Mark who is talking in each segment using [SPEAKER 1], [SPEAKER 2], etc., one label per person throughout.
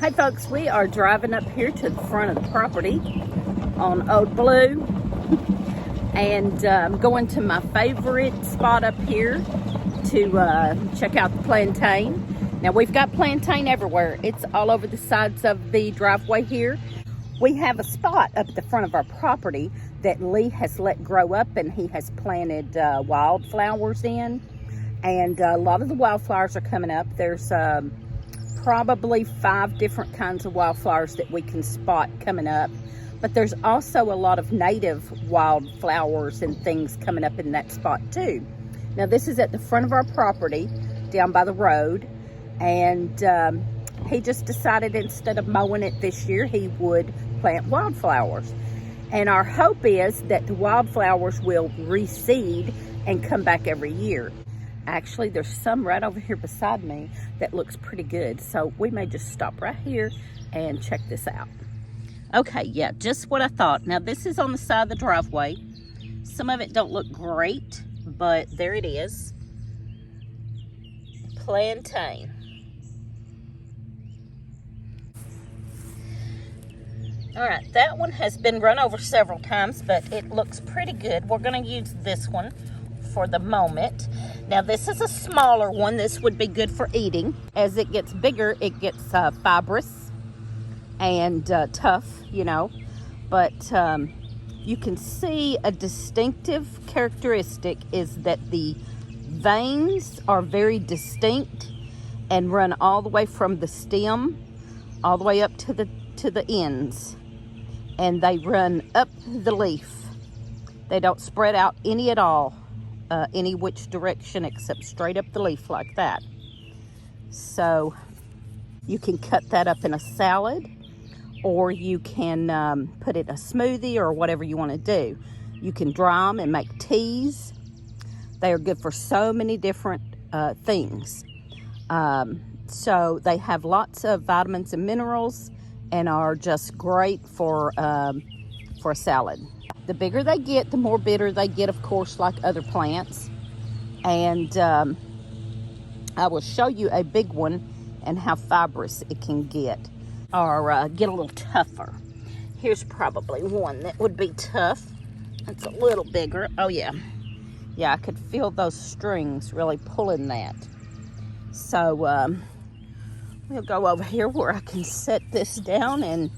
[SPEAKER 1] Hey folks, we are driving up here to the front of the property on Old Blue and going to my favorite spot up here to check out the plantain. Now we've got plantain everywhere. It's all over the sides of the driveway here. We have a spot up at the front of our property that Lee has let grow up, and he has planted wildflowers in, and a lot of the wildflowers are coming up. There's probably 5 different kinds of wildflowers that we can spot coming up, but there's also a lot of native wildflowers and things coming up in that spot too. Now this is at the front of our property down by the road, and he just decided instead of mowing it this year, he would plant wildflowers. And our hope is that the wildflowers will reseed and come back every year. Actually, there's some right over here beside me that looks pretty good. So we may just stop right here and check this out. Okay, yeah, just what I thought. Now this is on the side of the driveway. Some of it don't look great, but there it is. Plantain. All right, that one has been run over several times, but it looks pretty good. We're gonna use this one for the moment. Now this is a smaller one. This would be good for eating. As it gets bigger, it gets fibrous and tough, you know. But you can see a distinctive characteristic is that the veins are very distinct and run all the way from the stem all the way up to the ends, and they run up the leaf. They don't spread out any at all, any which direction except straight up the leaf like that. So you can cut that up in a salad, or you can put it in a smoothie or whatever you want to do. You can dry them and make teas. They are good for so many different things. So they have lots of vitamins and minerals and are just great for a salad. The bigger they get, the more bitter they get, of course, like other plants. And I will show you a big one and how fibrous it can get, or get a little tougher. Here's probably one that would be tough. It's a little bigger. Oh yeah. Yeah, I could feel those strings really pulling that. So we'll go over here where I can set this down and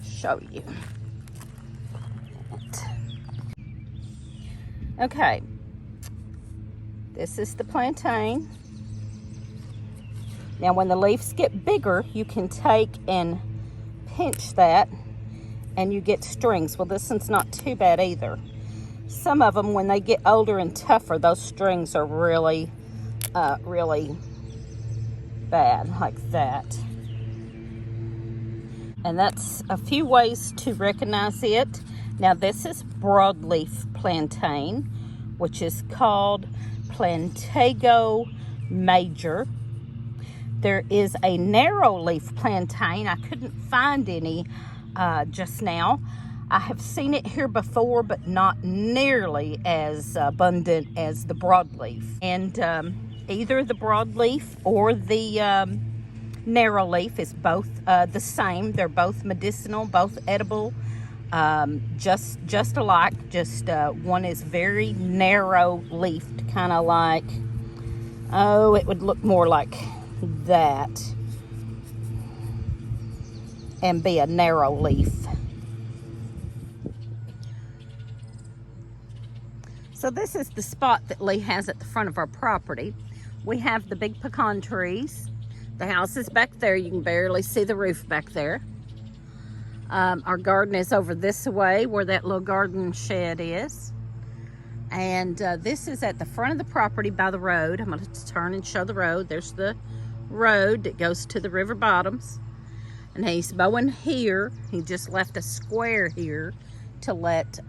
[SPEAKER 1] show you. Okay, this is the plantain. Now when the leaves get bigger, you can take and pinch that and you get strings. Well, this one's not too bad either. Some of them, when they get older and tougher, those strings are really, really bad, like that. And that's a few ways to recognize it. Now this is Broadleaf Plantain, which is called Plantago Major. There is a narrow leaf plantain. I couldn't find any just now. I have seen it here before, but not nearly as abundant as the broadleaf. And either the broadleaf or the narrow leaf is both the same. They're both medicinal, both edible, just alike. Just one is very narrow leafed, kind of like, oh, it would look more like that and be a narrow leaf. So this is the spot that Lee has at the front of our property. We have the big pecan trees. The house is back there. You can barely see the roof back there. Our garden is over this way where that little garden shed is. And this is at the front of the property by the road. I'm going to turn and show the road. There's the road that goes to the river bottoms. And he's mowing here. He just left a square here to let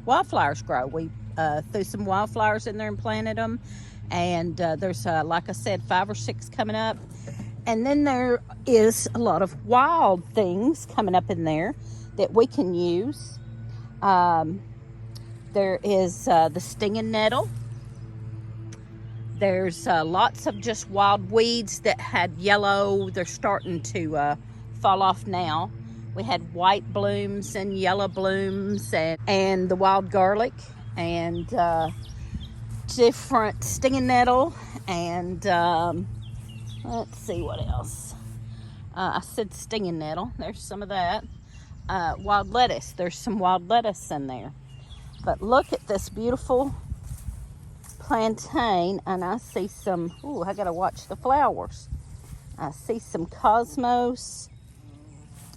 [SPEAKER 1] wildflowers grow. We threw some wildflowers in there and planted them. And there's, like I said, 5 or 6 coming up. And then there is a lot of wild things coming up in there that we can use. There is the stinging nettle. There's lots of just wild weeds that had yellow. They're starting to fall off now. We had white blooms and yellow blooms, and the wild garlic, and different stinging nettle, and let's see what else. I said stinging nettle. There's some of that. Wild lettuce. There's some wild lettuce in there. But look at this beautiful plantain, and I see some, ooh, I gotta watch the flowers. I see some cosmos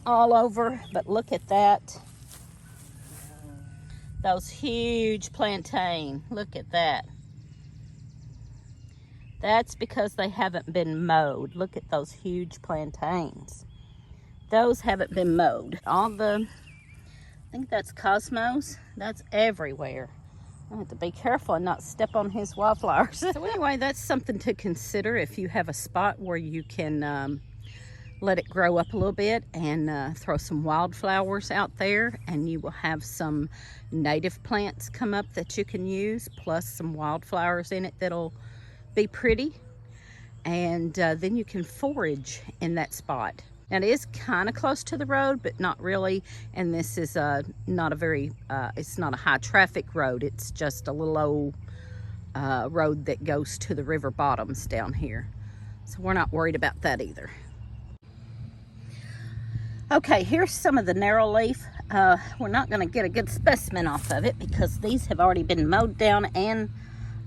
[SPEAKER 1] all over, but look at that. Those huge plantain, look at that. That's because they haven't been mowed. Look at those huge plantains. Those haven't been mowed. All the, I think that's cosmos. That's everywhere. I have to be careful and not step on his wildflowers. So anyway, that's something to consider if you have a spot where you can let it grow up a little bit and throw some wildflowers out there, and you will have some native plants come up that you can use, plus some wildflowers in it that'll be pretty, and then you can forage in that spot. Now it is kind of close to the road, but not really, and this is not a very it's not a high traffic road. It's just a little old road that goes to the river bottoms down here, so we're not worried about that either. Okay, here's some of the narrow leaf. We're not going to get a good specimen off of it because these have already been mowed down and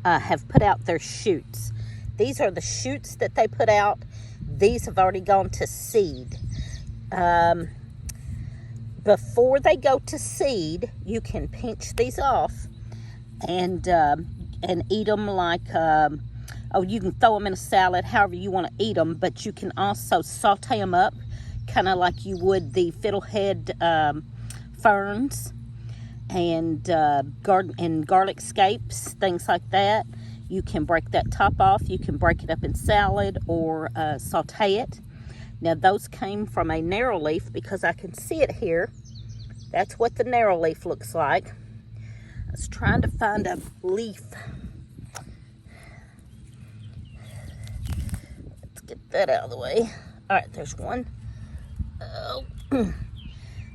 [SPEAKER 1] have put out their shoots. These are the shoots that they put out. These have already gone to seed. Before they go to seed, you can pinch these off and eat them like, oh, you can throw them in a salad, however you want to eat them, but you can also saute them up, kind of like you would the fiddlehead ferns and garlic scapes, things like that. You can break that top off. You can break it up in salad or saute it. Now those came from a narrow leaf because I can see it here. That's what the narrow leaf looks like. I was trying to find a leaf. Let's get that out of the way. All right, there's one. Oh,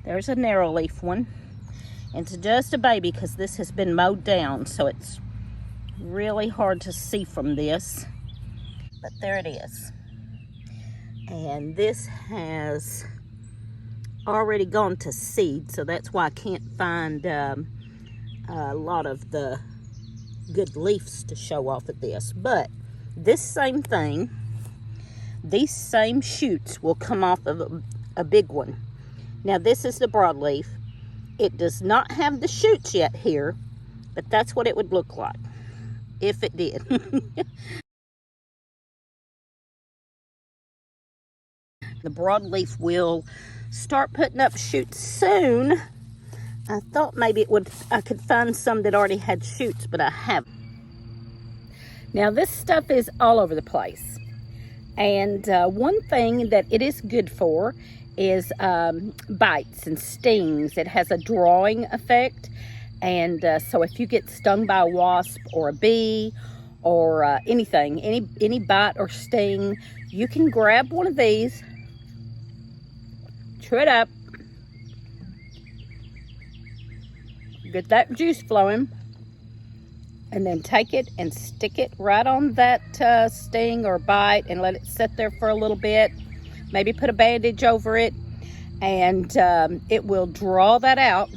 [SPEAKER 1] there's a narrow leaf one. It's just a baby because this has been mowed down, so it's really hard to see from this, but there it is. And this has already gone to seed, so that's why I can't find a lot of the good leaves to show off of this. But this same thing, these same shoots will come off of a big one. Now this is the broadleaf. It does not have the shoots yet here, but that's what it would look like if it did. The broadleaf will start putting up shoots soon. I thought maybe I could find some that already had shoots, but I haven't. Now this stuff is all over the place. And one thing that it is good for is bites and stings. It has a drawing effect. And so if you get stung by a wasp or a bee or anything, any bite or sting, you can grab one of these, chew it up, get that juice flowing, and then take it and stick it right on that sting or bite and let it sit there for a little bit. Maybe put a bandage over it, and it will draw that out.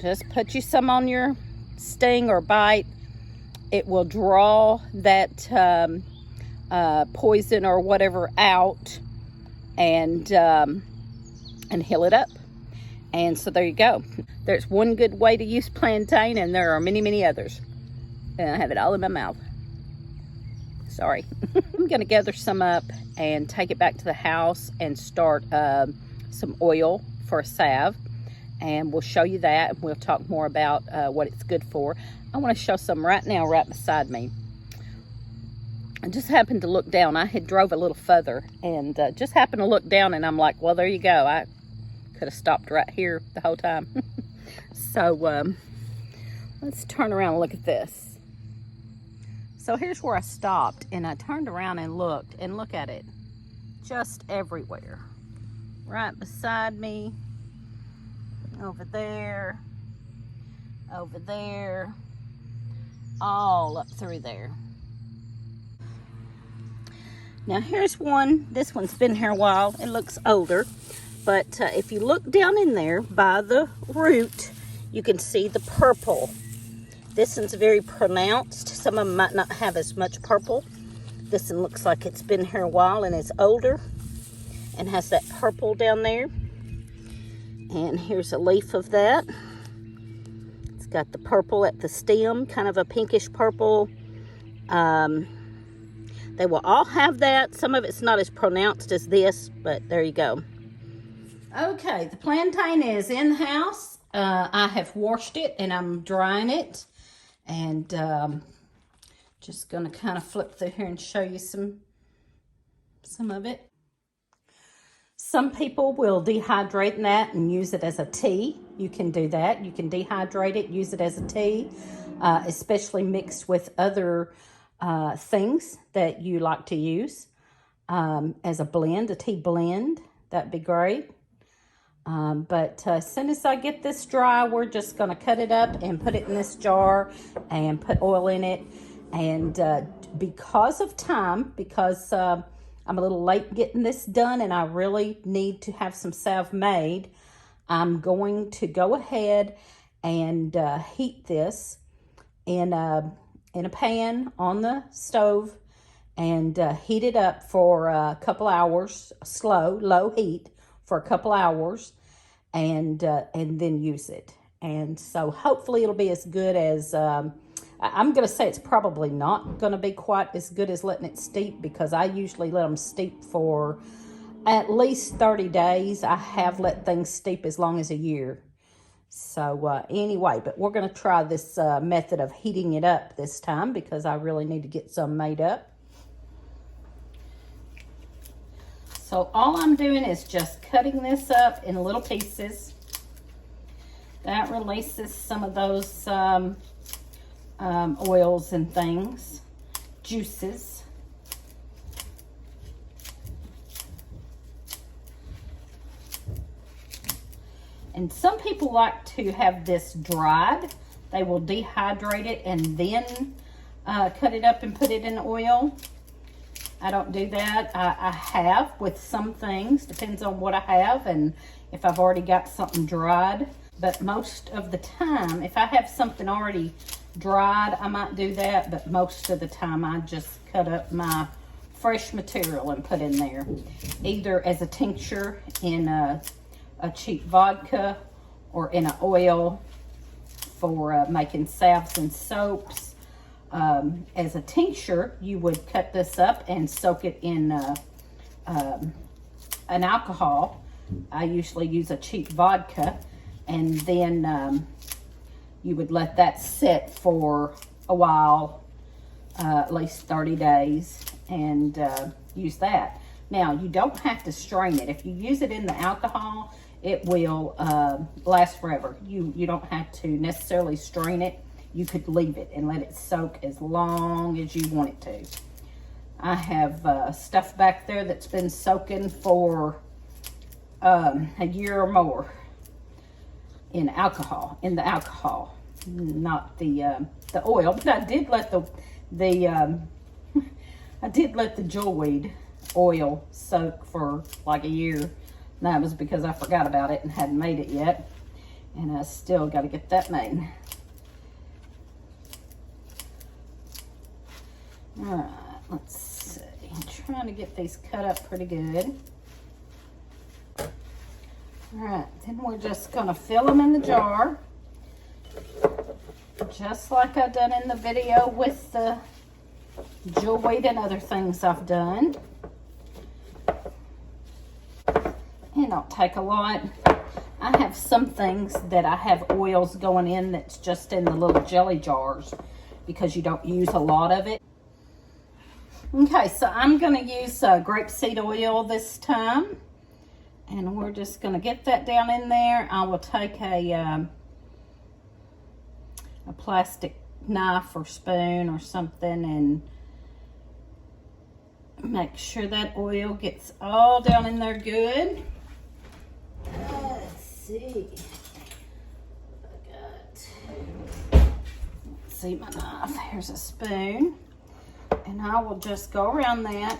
[SPEAKER 1] Just put you some on your sting or bite. It will draw that poison or whatever out and heal it up. And so there you go. There's one good way to use plantain, and there are many, many others. And I have it all in my mouth. Sorry. I'm going to gather some up and take it back to the house and start some oil for a salve. And we'll show you that, and we'll talk more about what it's good for. I want to show some right now, right beside me. I just happened to look down. I had drove a little further, and just happened to look down, and I'm like, well, there you go. I could have stopped right here the whole time. So let's turn around and look at this. So here's where I stopped, and I turned around and looked, and look at it. Just everywhere. Right beside me, over there, all up through there. Now here's one. This one's been here a while. It looks older, but if you look down in there by the root, you can see the purple. This one's very pronounced. Some of them might not have as much purple. This one looks like it's been here a while and is older and has that purple down there. And here's a leaf of that. It's got the purple at the stem, kind of a pinkish purple. They will all have that. Some of it's not as pronounced as this, but there you go. Okay, the plantain is in the house. I have washed it and I'm drying it. And just going to kind of flip through here and show you some of it. Some people will dehydrate that and use it as a tea. You can do that. You can dehydrate it, use it as a tea, especially mixed with other things that you like to use as a blend, a tea blend. That'd be great. But as soon as I get this dry, we're just going to cut it up and put it in this jar and put oil in it. And because of time, because I'm a little late getting this done and I really need to have some salve made, I'm going to go ahead and heat this in a pan on the stove and heat it up for a couple hours, low heat for a couple hours, and then use it. And so hopefully it'll be as good as, I'm going to say it's probably not going to be quite as good as letting it steep, because I usually let them steep for at least 30 days. I have let things steep as long as a year. So anyway, but we're going to try this method of heating it up this time, because I really need to get some made up. So all I'm doing is just cutting this up in little pieces. That releases some of those oils and things, juices. And some people like to have this dried. They will dehydrate it and then cut it up and put it in oil. I don't do that. I have with some things, depends on what I have and if I've already got something dried. But most of the time, if I have something already dried, I might do that. But most of the time, I just cut up my fresh material and put in there, either as a tincture in a cheap vodka or in an oil for making salves and soaps. As a tincture, you would cut this up and soak it in an alcohol. I usually use a cheap vodka, and then you would let that sit for a while, at least 30 days, and use that. Now, you don't have to strain it. If you use it in the alcohol, it will last forever. You don't have to necessarily strain it. You could leave it and let it soak as long as you want it to. I have stuff back there that's been soaking for a year or more in the alcohol, not the oil. But I did let the jewelweed oil soak for like a year. And that was because I forgot about it and hadn't made it yet. And I still got to get that made. All right, let's see. I'm trying to get these cut up pretty good. All right, then we're just going to fill them in the jar, just like I done in the video with the jewelweed and other things I've done. It don't take a lot. I have some things that I have oils going in that's just in the little jelly jars because you don't use a lot of it. Okay, so I'm going to use grapeseed oil this time. And we're just going to get that down in there. I will take a plastic knife or spoon or something and make sure that oil gets all down in there good. Let's see. Let's see my knife. Here's a spoon. And I will just go around that.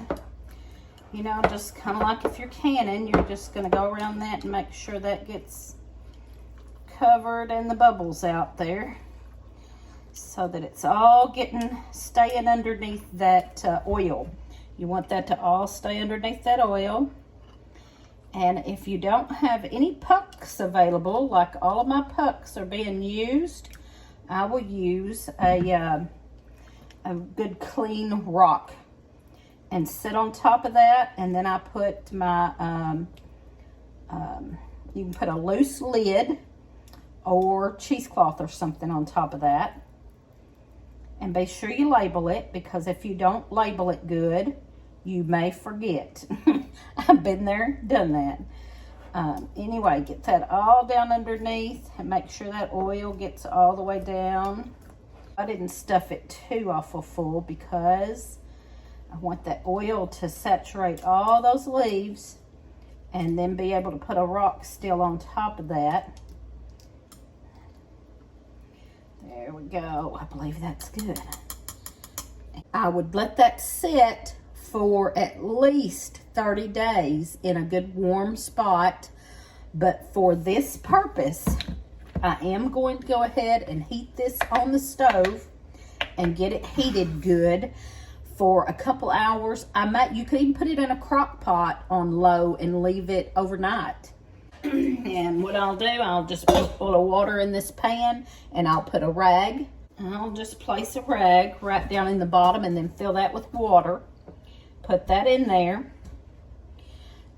[SPEAKER 1] You know, just kind of like if you're canning, you're just going to go around that and make sure that gets covered and the bubbles out there, so that it's all staying underneath that oil. You want that to all stay underneath that oil. And if you don't have any pucks available, like all of my pucks are being used, I will use a good clean rock and sit on top of that. And then I put my, you can put a loose lid or cheesecloth or something on top of that. And be sure you label it, because if you don't label it good, you may forget. I've been there, done that. Anyway, get that all down underneath and make sure that oil gets all the way down. I didn't stuff it too awful full because I want that oil to saturate all those leaves and then be able to put a rock still on top of that. There we go. I believe that's good. I would let that sit for at least 30 days in a good warm spot. But for this purpose, I am going to go ahead and heat this on the stove and get it heated good for a couple hours. You could even put it in a crock pot on low and leave it overnight. And what I'll do, I'll just put a full of water in this pan, and I'll put a rag. I'll just place a rag right down in the bottom and then fill that with water. Put that in there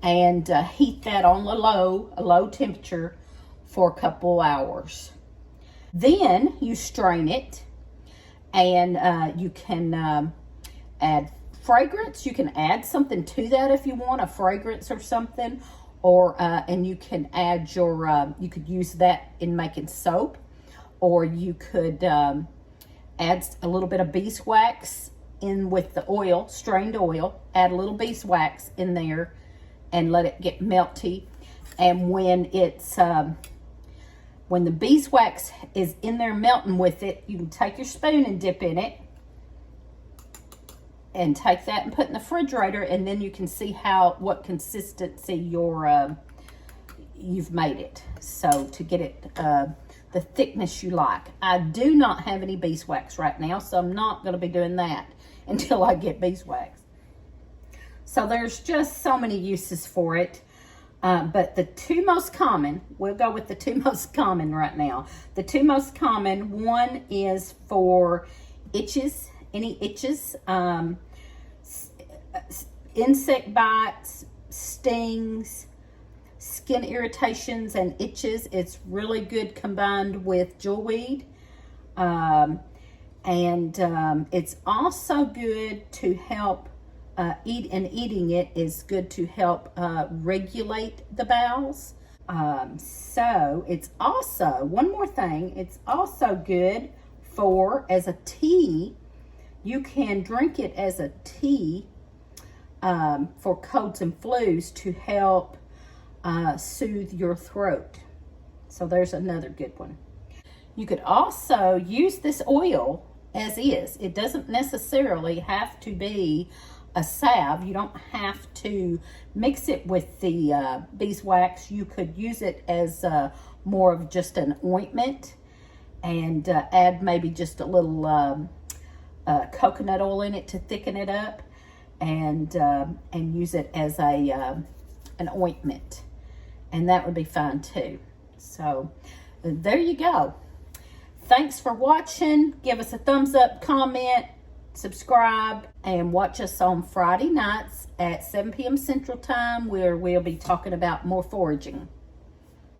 [SPEAKER 1] and heat that on a low temperature for a couple hours. Then you strain it, and you can add fragrance. You can add something to that if you want, a fragrance or something. Or, and you can add your, you could use that in making soap, or you could add a little bit of beeswax in with the oil, strained oil, add a little beeswax in there and let it get melty. And when it's, when the beeswax is in there melting with it, you can take your spoon and dip in it and take that and put in the refrigerator, and then you can see what consistency you've made it. So to get it the thickness you like. I do not have any beeswax right now, so I'm not going to be doing that until I get beeswax. So there's just so many uses for it. But the two most common, we'll go with the two most common right now. The two most common, one is for itches, any itches, insect bites, stings, skin irritations, and itches. It's really good combined with jewelweed. It's also good to help eating it is good to help regulate the bowels. So it's also, one more thing, it's also good as a tea. You can drink it as a tea for colds and flus to help soothe your throat. So there's another good one. You could also use this oil as is. It doesn't necessarily have to be a salve. You don't have to mix it with the beeswax. You could use it as more of just an ointment, and add maybe just a little coconut oil in it to thicken it up, and use it as an ointment, and that would be fine too. So there you go. Thanks for watching. Give us a thumbs up, comment, subscribe, and watch us on Friday nights at 7 p.m. Central Time, where we'll be talking about more foraging.